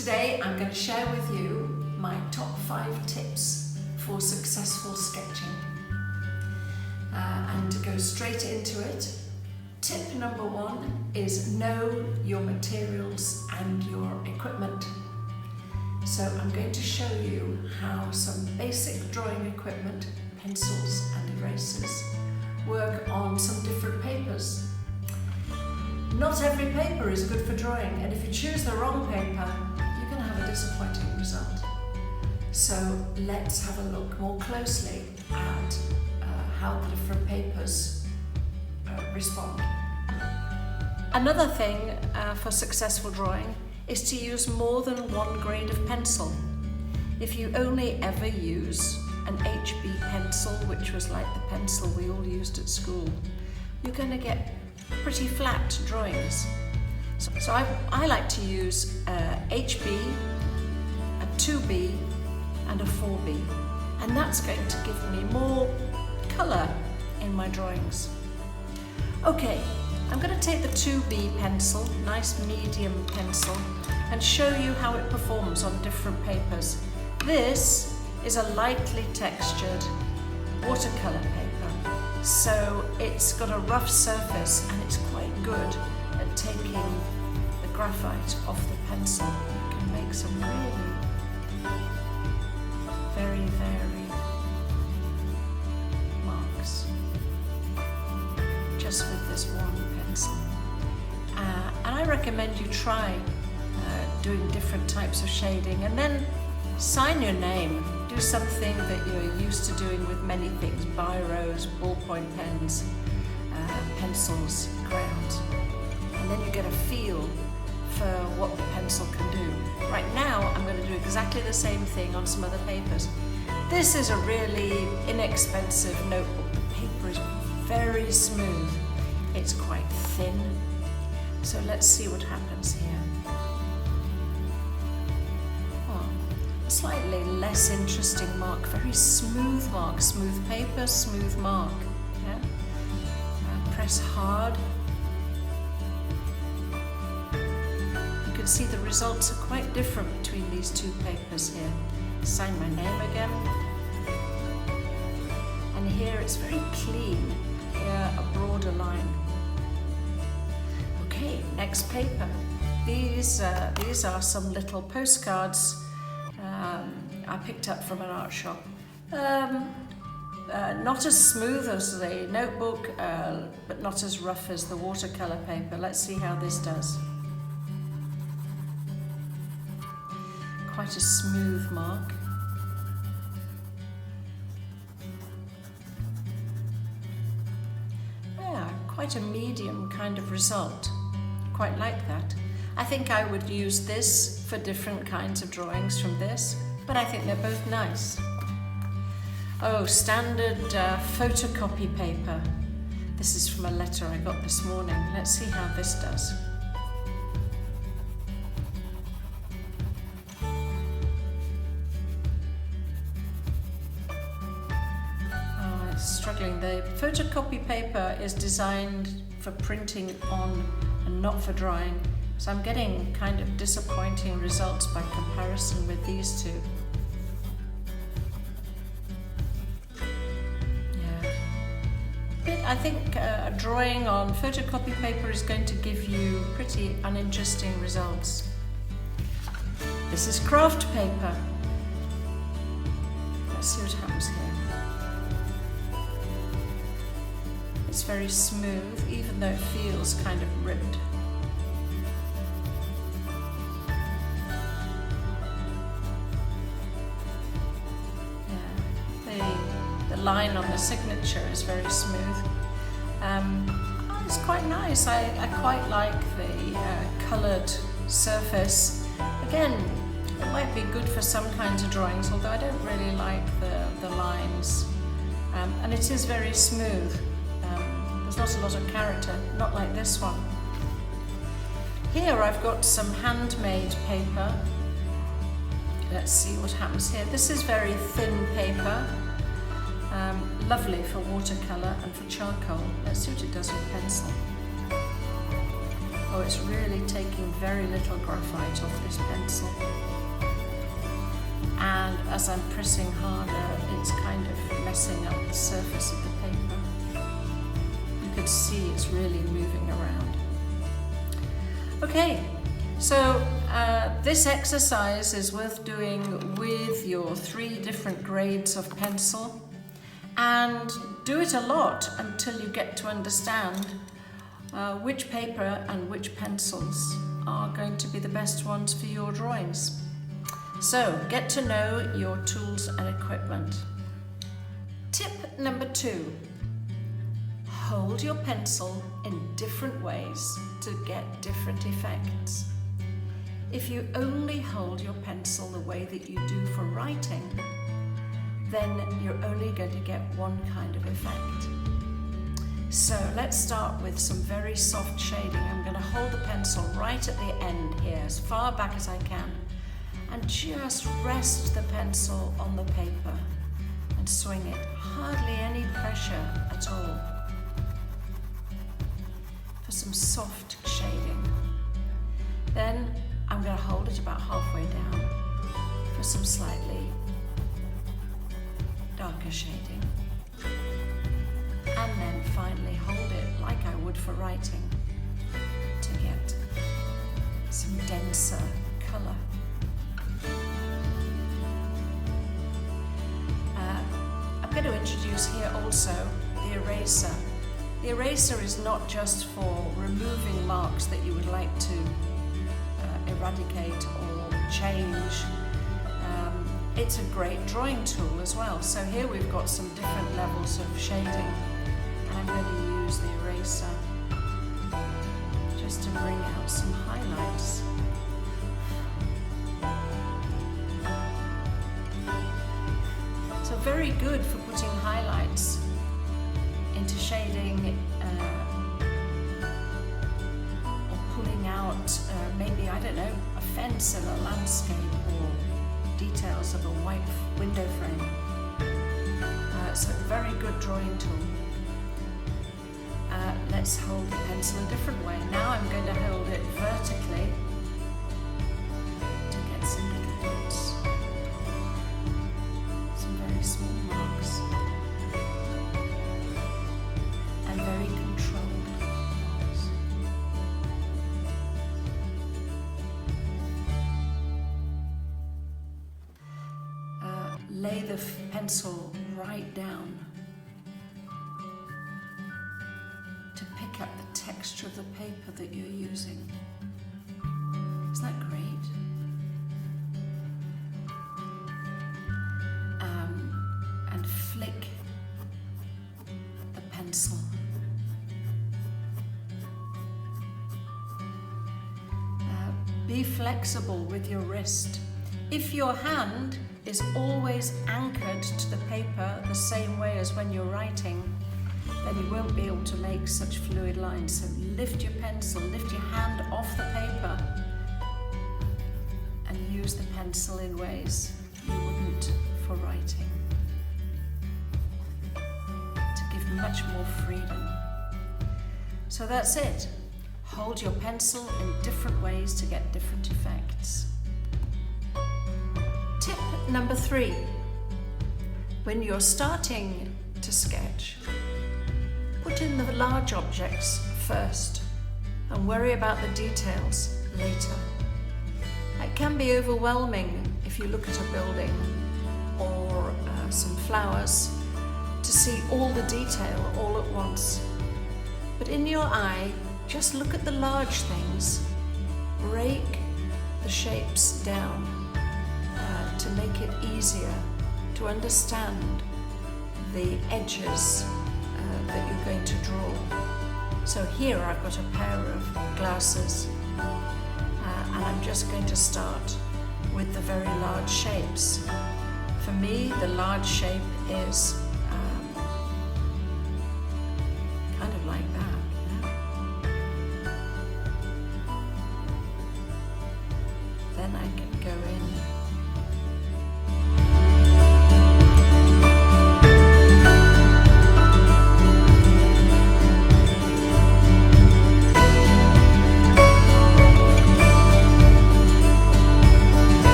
Today I'm going to share with you my top 5 tips for successful sketching. And to go straight into it, tip number 1 is know your materials and your equipment. So I'm going to show you how some basic drawing equipment, pencils and erasers, work on some different papers. Not every paper is good for drawing, and if you choose the wrong paper, you're going to have a disappointing result. So let's have a look more closely at how the different papers respond. Another thing for successful drawing is to use more than one grade of pencil. If you only ever use an HB pencil, which was like the pencil we all used at school, you're going to get pretty flat drawings. So I like to use HB, a 2B and a 4B, and that's going to give me more colour in my drawings. Okay, I'm going to take the 2B pencil, nice medium pencil, and show you how it performs on different papers. This is a lightly textured watercolour paper, so it's got a rough surface and it's quite good at taking the graphite off the pencil. You can make some really very varied marks just with this one pencil. And I recommend you try doing different types of shading, and then sign your name. Do something that you're used to doing with many things: biros, ballpoint pens, pencils, crayons. And then you get a feel for what the pencil can do. Right now, I'm going to do exactly the same thing on some other papers. This is a really inexpensive notebook. The paper is very smooth. It's quite thin. So let's see what happens here. Slightly less interesting mark, very smooth mark, smooth paper, smooth mark. Yeah? Press hard. You can see the results are quite different between these two papers here. Sign my name again. And here it's very clean, here a broader line. Okay, next paper. These are some little postcards I picked up from an art shop. Not as smooth as the notebook, but not as rough as the watercolor paper. Let's see how this does. Quite a smooth mark. Yeah, quite a medium kind of result. Quite like that. I think I would use this for different kinds of drawings from this, but I think they're both nice. Oh, standard photocopy paper. This is from a letter I got this morning. Let's see how this does. Oh, it's struggling. The photocopy paper is designed for printing on and not for drawing. So I'm getting kind of disappointing results by comparison with these two. Yeah. I think a drawing on photocopy paper is going to give you pretty uninteresting results. This is craft paper. Let's see what happens here. It's very smooth, even though it feels kind of ribbed. The line on the signature is very smooth. It's quite nice. I quite like the coloured surface. Again, it might be good for some kinds of drawings, although I don't really like the lines. And it is very smooth. There's not a lot of character, not like this one. Here I've got some handmade paper. Let's see what happens here. This is very thin paper. Lovely for watercolour and for charcoal. Let's see what it does with pencil. Oh, it's really taking very little graphite off this pencil. And as I'm pressing harder, it's kind of messing up the surface of the paper. You can see it's really moving around. Okay, so this exercise is worth doing with your 3 different grades of pencil, and do it a lot until you get to understand which paper and which pencils are going to be the best ones for your drawings. So get to know your tools and equipment. Tip number 2. Hold your pencil in different ways to get different effects. If you only hold your pencil the way that you do for writing, then you're only going to get one kind of effect. So let's start with some very soft shading. I'm going to hold the pencil right at the end here, as far back as I can, and just rest the pencil on the paper and swing it. Hardly any pressure at all. For some soft shading. Then I'm going to hold it about halfway down for some slightly darker shading. And then finally hold it like I would for writing to get some denser colour. I'm going to introduce here also the eraser. The eraser is not just for removing marks that you would like to eradicate or change. It's a great drawing tool as well. So here we've got some different levels of shading, and I'm going to use the eraser just to bring out some highlights. So very good for putting highlights into shading, or pulling out maybe, I don't know, a fence in a landscape, or details of a white window frame. So very good drawing tool. Let's hold the pencil a different way. Now I'm going to hold it vertically to get some little dots, some very small marks, and very controlled marks. Lay the pencil right down to pick up the texture of the paper that you're using. Isn't that great? And flick the pencil. Be flexible with your wrist. If your hand is always anchored to the paper the same way as when you're writing, then you won't be able to make such fluid lines. So lift your pencil, lift your hand off the paper, and use the pencil in ways you wouldn't for writing, to give much more freedom. So that's it. Hold your pencil in different ways to get different effects. Tip number 3. When you're starting to sketch, put in the large objects first and worry about the details later. It can be overwhelming if you look at a building or some flowers to see all the detail all at once. But in your eye, just look at the large things. Break the shapes down to make it easier to understand the edges that you're going to draw. So here I've got a pair of glasses, and I'm just going to start with the very large shapes. For me, the large shape is kind of like that. Then I can go in.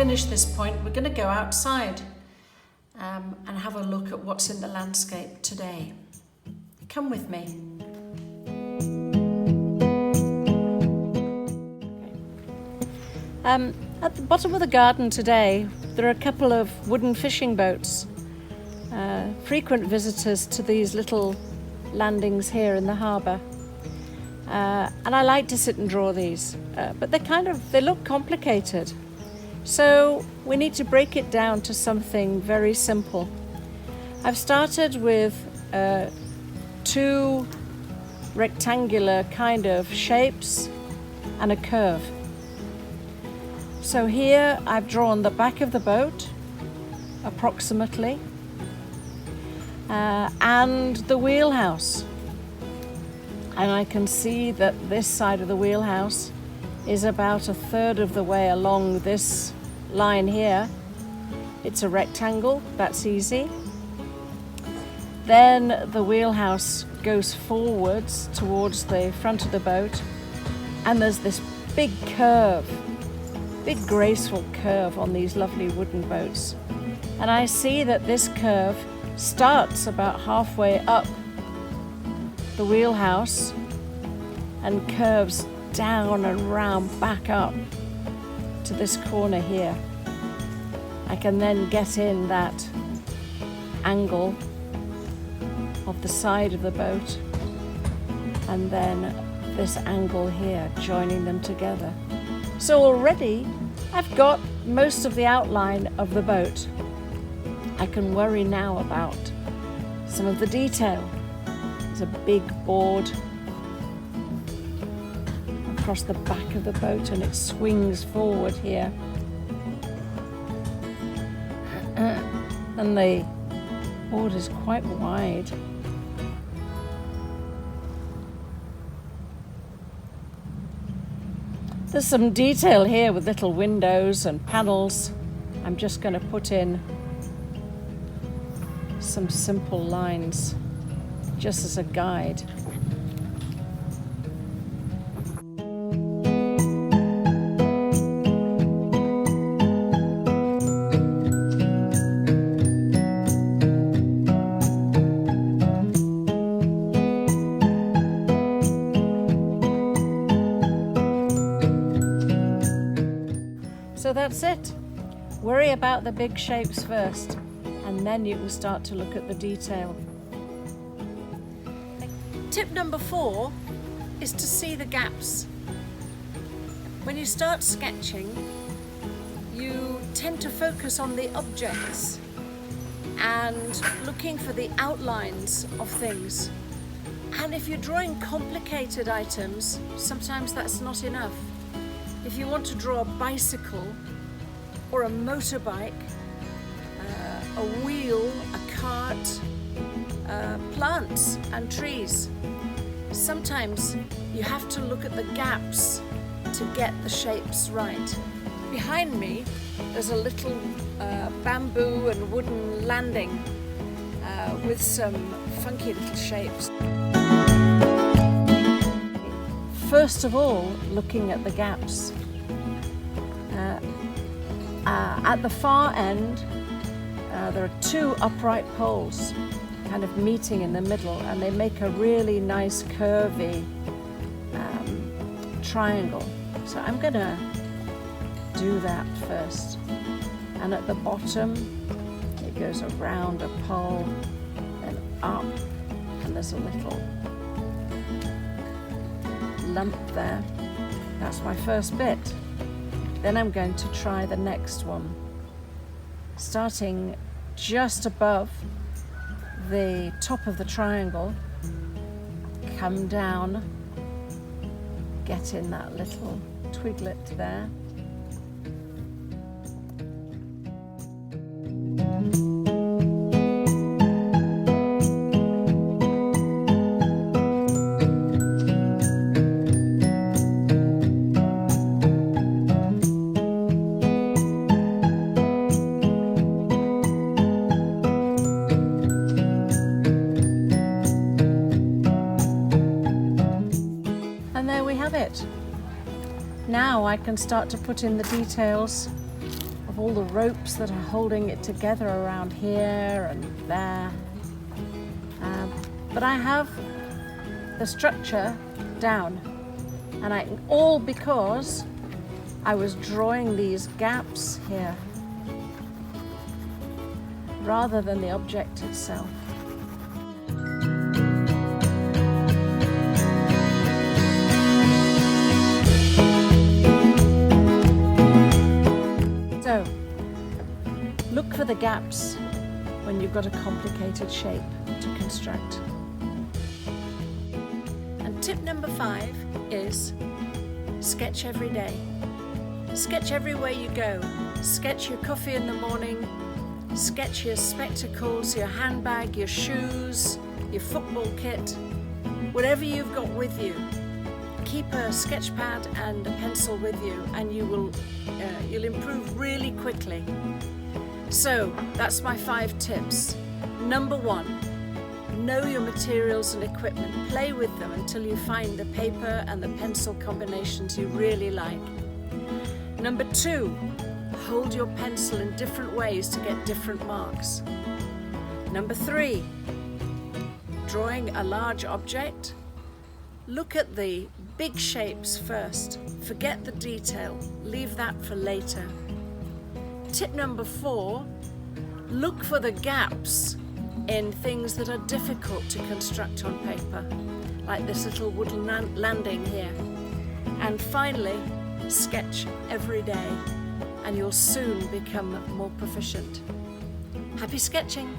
finish this point, we're going to go outside and have a look at what's in the landscape today. Come with me. At the bottom of the garden today, there are a couple of wooden fishing boats. Frequent visitors to these little landings here in the harbour. And I like to sit and draw these, but they look complicated. So we need to break it down to something very simple. I've started with two rectangular kind of shapes and a curve. So here I've drawn the back of the boat, approximately, and the wheelhouse. And I can see that this side of the wheelhouse is about a third of the way along this line here. It's a rectangle, that's easy. Then the wheelhouse goes forwards towards the front of the boat, and there's this big curve, big graceful curve on these lovely wooden boats. And I see that this curve starts about halfway up the wheelhouse and curves down and round back up to this corner here. I can then get in that angle of the side of the boat and then this angle here, joining them together. So already I've got most of the outline of the boat. I can worry now about some of the detail. There's a big board across the back of the boat and it swings forward here. And the board is quite wide. There's some detail here with little windows and panels. I'm just going to put in some simple lines just as a guide. So that's it. Worry about the big shapes first, and then you can start to look at the detail. Tip number 4 is to see the gaps. When you start sketching, you tend to focus on the objects and looking for the outlines of things. And if you're drawing complicated items, sometimes that's not enough. If you want to draw a bicycle or a motorbike, a wheel, a cart, plants and trees, sometimes you have to look at the gaps to get the shapes right. Behind me there's a little bamboo and wooden landing with some funky little shapes. First of all, looking at the gaps. At the far end, there are two upright poles kind of meeting in the middle, and they make a really nice curvy triangle. So I'm going to do that first. And at the bottom, it goes around a pole and up, and there's a little lump there. That's my first bit. Then I'm going to try the next one, starting just above the top of the triangle, come down, get in that little twiglet there. It. Now I can start to put in the details of have all the ropes that are holding it together around here and there. But I have the structure down, and all because I was drawing these gaps here rather than the object itself. So, look for the gaps when you've got a complicated shape to construct. And tip number 5 is sketch every day. Sketch everywhere you go. Sketch your coffee in the morning, sketch your spectacles, your handbag, your shoes, your football kit, whatever you've got with you. Keep a sketch pad and a pencil with you, and you'll improve really quickly. So that's my 5 tips. Number 1, know your materials and equipment. Play with them until you find the paper and the pencil combinations you really like. Number 2, hold your pencil in different ways to get different marks. Number 3, drawing a large object, look at the big shapes first. Forget the detail, leave that for later. Tip number 4, look for the gaps in things that are difficult to construct on paper, like this little wooden landing here. And finally, sketch every day, and you'll soon become more proficient. Happy sketching!